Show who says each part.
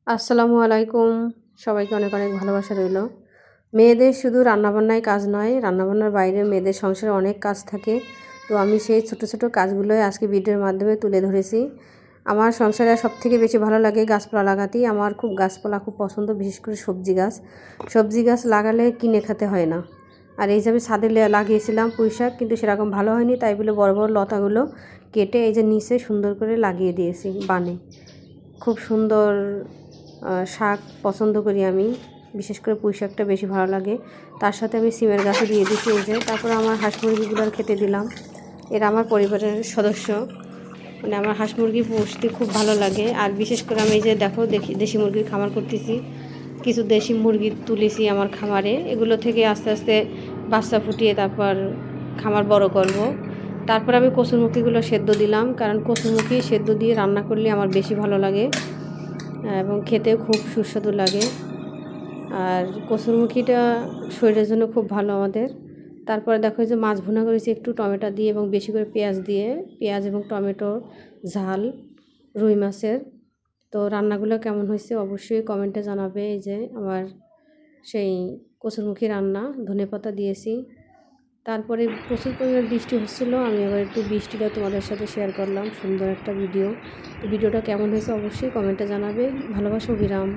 Speaker 1: আসসালামু আলাইকুম। সবাইকে অনেক, অনেক ভালোবাসা রইল। মেয়েদের শুধু রান্নাবান্নায় কাজ নয়, রান্নাবান্নার বাইরে মেয়েদের সংসারে অনেক কাজ থাকে। তো আমি সেই ছোট, ছোট কাজগুলোই আজকে ভিডিওর মাধ্যমে তুলে ধরেছি। আমার সংসারে সবথেকে বেশি ভালো লাগে গাছপালা লাগাতেই। আমার খুব গাছপালা খুব পছন্দ, বিশেষ করে সবজি গাছ। সবজি গাছ লাগালে কিনে খেতে হয় না। আর এই যে আমি ছাদে লাগিয়েছিলাম পুঁইশাক, কিন্তু সেরকম ভালো হয়নি, তাই বলে বড়, বড় লতাগুলো কেটে এই যে নিচে সুন্দর করে লাগিয়ে দিয়েছি বানে। খুব সুন্দর শাক পছন্দ করি আমি, বিশেষ করে পুঁই শাকটা বেশি ভালো লাগে। তার সাথে আমি সিমের গাছও দিয়ে দিচ্ছি এই যে। তারপর আমার হাঁস মুরগিগুলোর খেতে দিলাম। এরা আমার পরিবারের সদস্য, মানে আমার হাঁস মুরগি পুষতে খুব ভালো লাগে। আর বিশেষ করে আমি এই যে দেখো দেশি মুরগির খামার করতেছি। কিছু দেশি মুরগি তুলেছি আমার খামারে, এগুলো থেকে আস্তে আস্তে বাচ্চা ফুটিয়ে তারপর খামার বড় করব। তারপর আমি কচুরমুখিগুলো সেদ্ধ দিলাম, কারণ কচুরমুখি সেদ্ধ দিয়ে রান্না করলে আমার বেশি ভালো লাগে এবং খেতেও খুব সুস্বাদু লাগে। আর কচুরমুখিটা শরীরের জন্য খুব ভালো আমাদের। তারপরে দেখো যে মাছ ভুনা করেছি একটু টমেটো দিয়ে এবং বেশি করে পেঁয়াজ দিয়ে, পেঁয়াজ এবং টমেটো ঝাল রুই মাছের। তো রান্নাগুলো কেমন হয়েছে অবশ্যই কমেন্টে জানাবে। এই যে আমার সেই কচুরমুখী রান্না, ধনেপাতা দিয়েছি। তারপরে প্রচুর পরিমাণে বৃষ্টি হচ্ছিলো, আমি আবার একটু বৃষ্টিটা তোমাদের সাথে শেয়ার করলাম, সুন্দর একটা ভিডিও। তো ভিডিওটা কেমন হয়েছে অবশ্যই কমেন্টে জানাবে। ভালোবাসা, বিরাম।